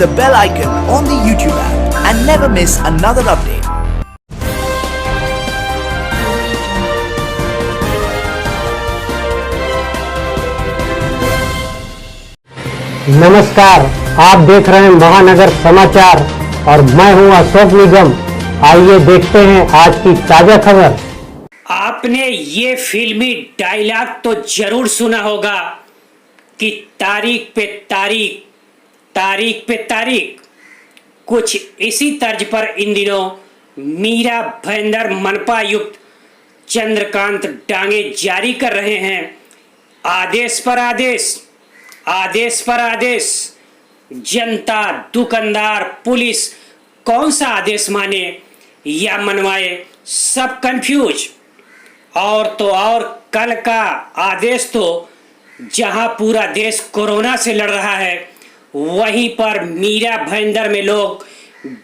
the bell icon on the YouTube app and never miss another update. नमस्कार, आप देख रहे हैं महानगर समाचार और मैं हूं अशोक निगम। आइए देखते हैं आज की ताजा खबर। आपने ये फिल्मी डायलॉग तो जरूर सुना होगा कि तारीख पे तारीख, तारीख पे तारीख। कुछ इसी तर्ज पर इन दिनों मीरा भाईंदर मनपा आयुक्त चंद्रकांत डांगे जारी कर रहे हैं। आदेश पर आदेश, आदेश पर आदेश। जनता, दुकानदार, पुलिस कौन सा आदेश माने या मनवाए, सब कंफ्यूज। और तो और कल का आदेश तो जहां पूरा देश कोरोना से लड़ रहा है, वहीं पर मीरा भाईंदर में लोग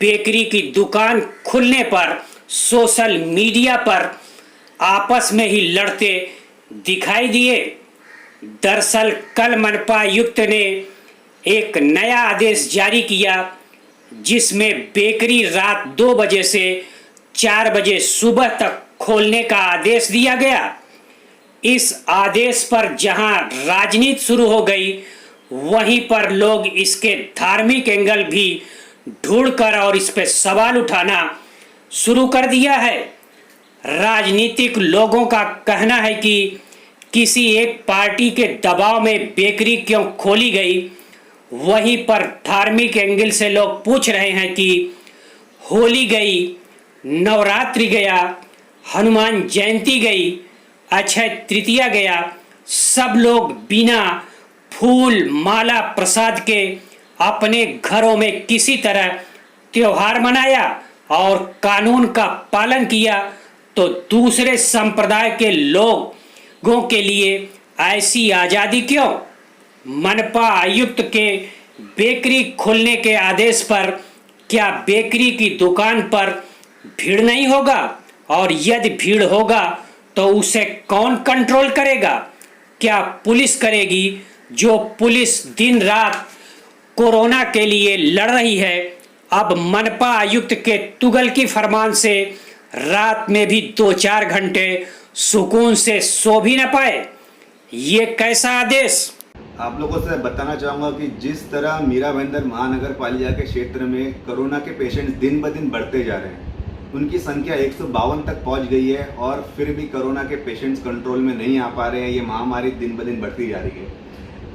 बेकरी की दुकान खुलने पर सोशल मीडिया पर आपस में ही लड़ते दिखाई दिए। दरअसल कल मनपा आयुक्त ने एक नया आदेश जारी किया जिसमें बेकरी रात 2 बजे से 4 बजे सुबह तक खोलने का आदेश दिया गया। इस आदेश पर जहां राजनीति शुरू हो गई, वहीं पर लोग इसके धार्मिक एंगल भी ढूंढकर और इस पे सवाल उठाना शुरू कर दिया है। राजनीतिक लोगों का कहना है कि किसी एक पार्टी के दबाव में बेकरी क्यों खोली गई। वहीं पर धार्मिक एंगल से लोग पूछ रहे हैं कि होली गई, नवरात्रि गया, हनुमान जयंती गई, अक्षय तृतीया गया, सब लोग बिना फूल माला प्रसाद के अपने घरों में किसी तरह त्योहार मनाया और कानून का पालन किया, तो दूसरे संप्रदाय के लोगों के लिए ऐसी आज़ादी क्यों? मनपा आयुक्त के बेकरी खोलने के आदेश पर क्या बेकरी की दुकान पर भीड़ नहीं होगा? और यदि भीड़ होगा तो उसे कौन कंट्रोल करेगा? क्या पुलिस करेगी? जो पुलिस दिन रात कोरोना के लिए लड़ रही है, अब मनपा आयुक्त के तुगल की फरमान से रात में भी 2-4 घंटे सुकून से सो भी न पाए। ये कैसा आदेश? आप लोगों से बताना चाहूँगा कि जिस तरह मीरा भाईंदर महानगर पालिका के क्षेत्र में कोरोना के पेशेंट्स दिन ब दिन बढ़ते जा रहे हैं, उनकी संख्या 152 तक पहुंच गई है और फिर भी कोरोना के पेशेंट्स कंट्रोल में नहीं आ पा रहे हैं। ये महामारी दिन ब दिन बढ़ती जा रही है।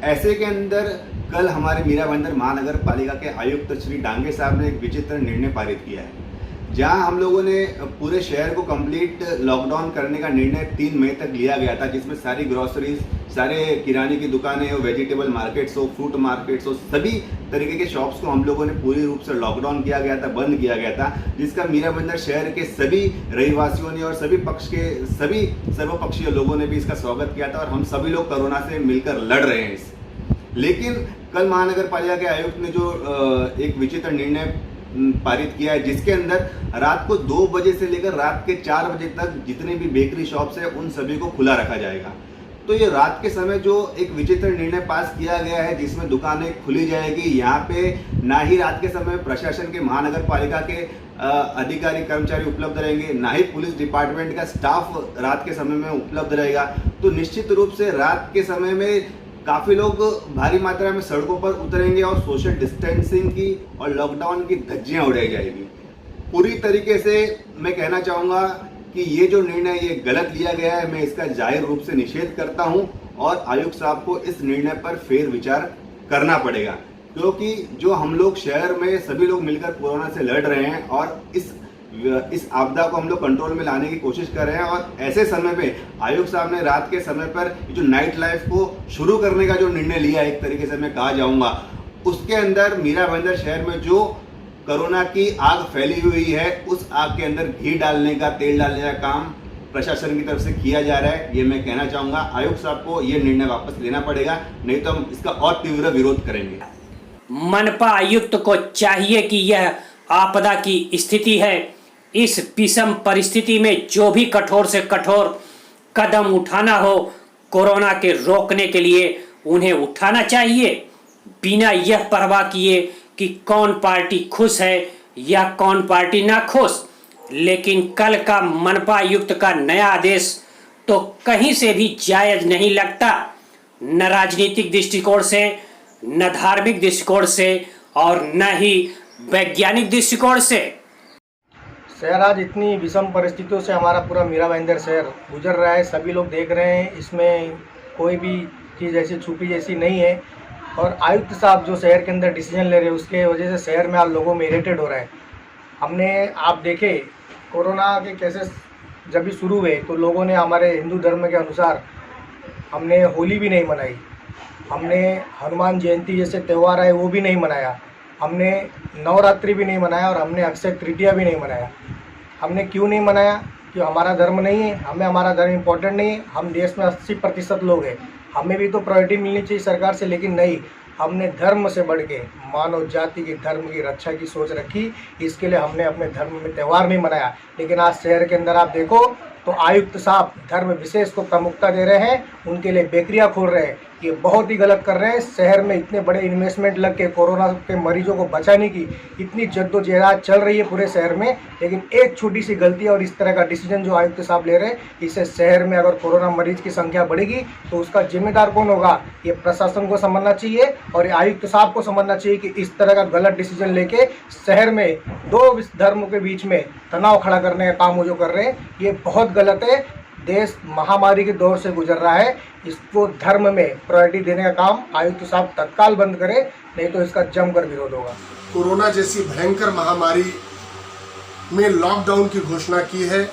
ऐसे के अंदर कल हमारे मीरा भाईंदर महानगर पालिका के आयुक्त श्री डांगे साहब ने एक विचित्र निर्णय पारित किया है, जहां हम लोगों ने पूरे शहर को कंप्लीट लॉकडाउन करने का निर्णय 3 मई तक लिया गया था, जिसमें सारी ग्रोसरीज, सारे किराने की दुकानें हो, वेजिटेबल मार्केट्स हो, फ्रूट मार्केट्स हो, सभी तरीके के शॉप्स को हम लोगों ने पूरी रूप से लॉकडाउन किया गया था, बंद किया गया था, जिसका मीरा भाईंदर शहर के सभी रहीवासियों ने और सभी पक्ष के सभी सर्वपक्षीय लोगों ने भी इसका स्वागत किया था और हम सभी लोग कोरोना से मिलकर लड़ रहे हैं। लेकिन कल महानगर पालिका के आयुक्त ने जो एक विचित्र निर्णय पारित किया है, जिसके अंदर रात को 2 बजे से लेकर रात के 4 बजे तक जितने भी बेकरी शॉप्स है उन सभी को खुला रखा जाएगा। तो ये रात के समय जो एक विचित्र निर्णय पास किया गया है, जिसमें दुकानें खुली जाएगी, यहाँ पे ना ही रात के समय प्रशासन के महानगर पालिका के अधिकारी कर्मचारी उपलब्ध रहेंगे, ना ही पुलिस डिपार्टमेंट का स्टाफ रात के समय में उपलब्ध रहेगा। तो निश्चित रूप से रात के समय में काफ़ी लोग भारी मात्रा में सड़कों पर उतरेंगे और सोशल डिस्टेंसिंग की और लॉकडाउन की धज्जियां उड़ाई जाएगी। पूरी तरीके से मैं कहना चाहूँगा कि ये जो निर्णय ये गलत लिया गया है, मैं इसका जाहिर रूप से निषेध करता हूँ और आयुक्त साहब को इस निर्णय पर फेर विचार करना पड़ेगा, क्योंकि जो हम लोग शहर में सभी लोग मिलकर कोरोना से लड़ रहे हैं और इस आपदा को हम लोग कंट्रोल में लाने की कोशिश कर रहे हैं। और ऐसे समय पे आयुक्त साहब ने रात के समय पर जो नाइट लाइफ को शुरू करने का जो निर्णय लिया, एक तरीके से मैं कहा जाऊंगा, उसके अंदर मीरा भाईंदर शहर में जो कोरोना की आग फैली हुई है, उस आग के अंदर घी डालने का, तेल डालने का काम प्रशासन की तरफ से किया जा रहा है। ये मैं कहना चाहूंगा आयुक्त साहब को ये निर्णय वापस लेना पड़ेगा, नहीं तो हम इसका और तीव्र विरोध करेंगे। मनपा आयुक्त को चाहिए कि यह आपदा की स्थिति है, इस विषम परिस्थिति में जो भी कठोर से कठोर कदम उठाना हो कोरोना के रोकने के लिए उन्हें उठाना चाहिए, बिना यह परवाह किए कि कौन पार्टी खुश है या कौन पार्टी ना खुश, लेकिन कल का मनपा आयुक्त का नया आदेश तो कहीं से भी जायज नहीं लगता, न राजनीतिक दृष्टिकोण से, न धार्मिक दृष्टिकोण से और न ही वैज्ञानिक दृष्टिकोण से। शहर आज इतनी विषम परिस्थितियों से हमारा पूरा मीरा भाईंदर शहर गुजर रहा है, सभी लोग देख रहे हैं। इसमें कोई भी चीज़ ऐसी छुपी जैसी नहीं है। और आयुक्त साहब जो शहर के अंदर डिसीजन ले रहे हैं उसके वजह से शहर में आज लोगों में इरिटेट हो रहा है। हमने आप देखे कोरोना के केसेस जब भी शुरू हुए तो लोगों ने हमारे हिंदू धर्म के अनुसार हमने होली भी नहीं मनाई, हमने हनुमान जयंती जैसे त्यौहार आए वो भी नहीं मनाया, हमने नवरात्रि भी नहीं मनाया और हमने अक्षय तृतीया भी नहीं मनाया। हमने क्यों नहीं मनाया? क्यों? हमारा धर्म नहीं है, हमें हमारा धर्म इम्पोर्टेंट नहीं है। हम देश में 80% लोग हैं, हमें भी तो प्रायोरिटी मिलनी चाहिए सरकार से, लेकिन नहीं, हमने धर्म से बढ़ के मानव जाति की धर्म की रक्षा की सोच रखी। इसके लिए हमने अपने धर्म में त्यौहार नहीं मनाया। लेकिन आज शहर के अंदर आप देखो तो आयुक्त साहब धर्म विशेष को प्रमुखता दे रहे हैं, उनके लिए बेकरियां खोल रहे हैं। ये बहुत ही गलत कर रहे हैं। शहर में इतने बड़े इन्वेस्टमेंट लग के कोरोना के मरीजों को बचाने की इतनी जद्दोजहद चल रही है पूरे शहर में, लेकिन एक छोटी सी गलती और इस तरह का डिसीजन जो आयुक्त साहब ले रहे हैं, इससे शहर में अगर कोरोना मरीज की संख्या बढ़ेगी तो उसका जिम्मेदार कौन होगा? ये प्रशासन को समझना चाहिए और ये आयुक्त साहब को समझना चाहिए कि इस तरह का गलत डिसीजन लेके शहर में दो धर्मों के बीच में तनाव खड़ा करने का काम वो जो कर रहे हैं, ये बहुत गलत है। देश महामारी के दौर से गुजर रहा है, इसको धर्म में प्रायोरिटी देने का काम आयुक्त साहब तत्काल बंद करे, नहीं तो इसका जमकर विरोध होगा। कोरोना जैसी भयंकर महामारी में लॉकडाउन की घोषणा की है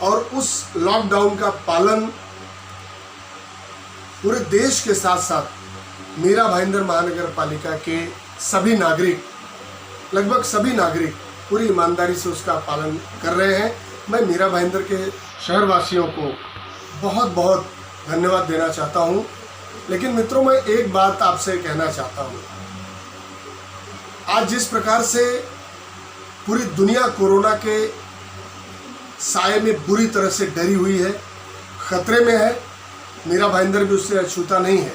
और उस लॉकडाउन का पालन पूरे देश के साथ साथ मीरा भाईंदर महानगर पालिका के सभी नागरिक, लगभग सभी नागरिक पूरी ईमानदारी से उसका पालन कर रहे हैं। मैं मीरा भाईंदर के शहरवासियों को बहुत बहुत धन्यवाद देना चाहता हूं। लेकिन मित्रों, मैं एक बात आपसे कहना चाहता हूं। आज जिस प्रकार से पूरी दुनिया कोरोना के साए में बुरी तरह से डरी हुई है, खतरे में है, मीरा भाईंदर भी उससे अछूता नहीं है।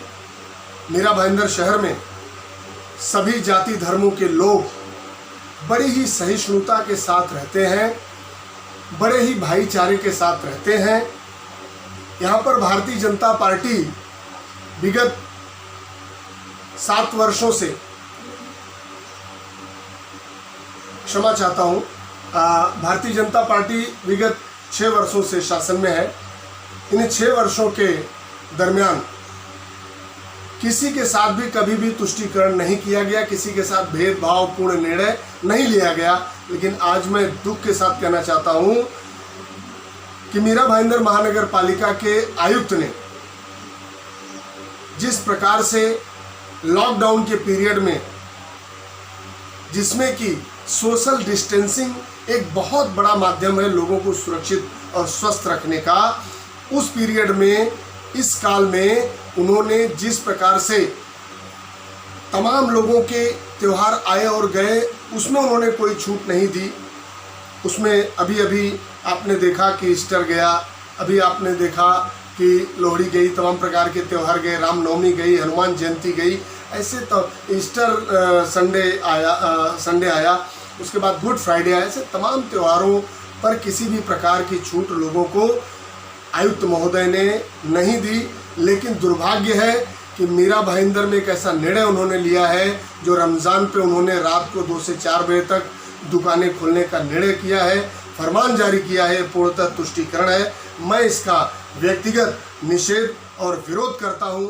मीरा भाईंदर शहर में सभी जाति धर्मों के लोग बड़ी ही सहिष्णुता के साथ रहते हैं, बड़े ही भाईचारे के साथ रहते हैं। यहाँ पर भारतीय जनता पार्टी विगत 7 वर्षों से, क्षमा चाहता हूँ, भारतीय जनता पार्टी विगत 6 वर्षों से शासन में है। इन 6 वर्षों के दरमियान किसी के साथ भी कभी भी तुष्टीकरण नहीं किया गया, किसी के साथ भेदभावपूर्ण निर्णय नहीं लिया गया। लेकिन आज मैं दुख के साथ कहना चाहता हूं कि मीरा भाईंदर महानगर पालिका के आयुक्त ने जिस प्रकार से लॉकडाउन के पीरियड में, जिसमें कि सोशल डिस्टेंसिंग एक बहुत बड़ा माध्यम है लोगों को सुरक्षित और स्वस्थ रखने का, उस पीरियड में, इस काल में उन्होंने जिस प्रकार से तमाम लोगों के त्यौहार आए और गए, उसमें उन्होंने कोई छूट नहीं दी। उसमें अभी अभी आपने देखा कि ईस्टर गया, अभी आपने देखा कि लोहड़ी गई, तमाम प्रकार के त्यौहार गए, रामनवमी गई, हनुमान जयंती गई, ऐसे तो ईस्टर संडे आया, उसके बाद गुड फ्राइडे आया। ऐसे तमाम त्योहारों पर किसी भी प्रकार की छूट लोगों को आयुक्त महोदय ने नहीं दी। लेकिन दुर्भाग्य है कि मीरा भाईंदर में एक ऐसा निर्णय उन्होंने लिया है जो रमज़ान पे उन्होंने रात को 2 से 4 बजे तक दुकानें खोलने का निर्णय किया है, फरमान जारी किया है, पूर्णतः तुष्टीकरण है। मैं इसका व्यक्तिगत निषेध और विरोध करता हूं।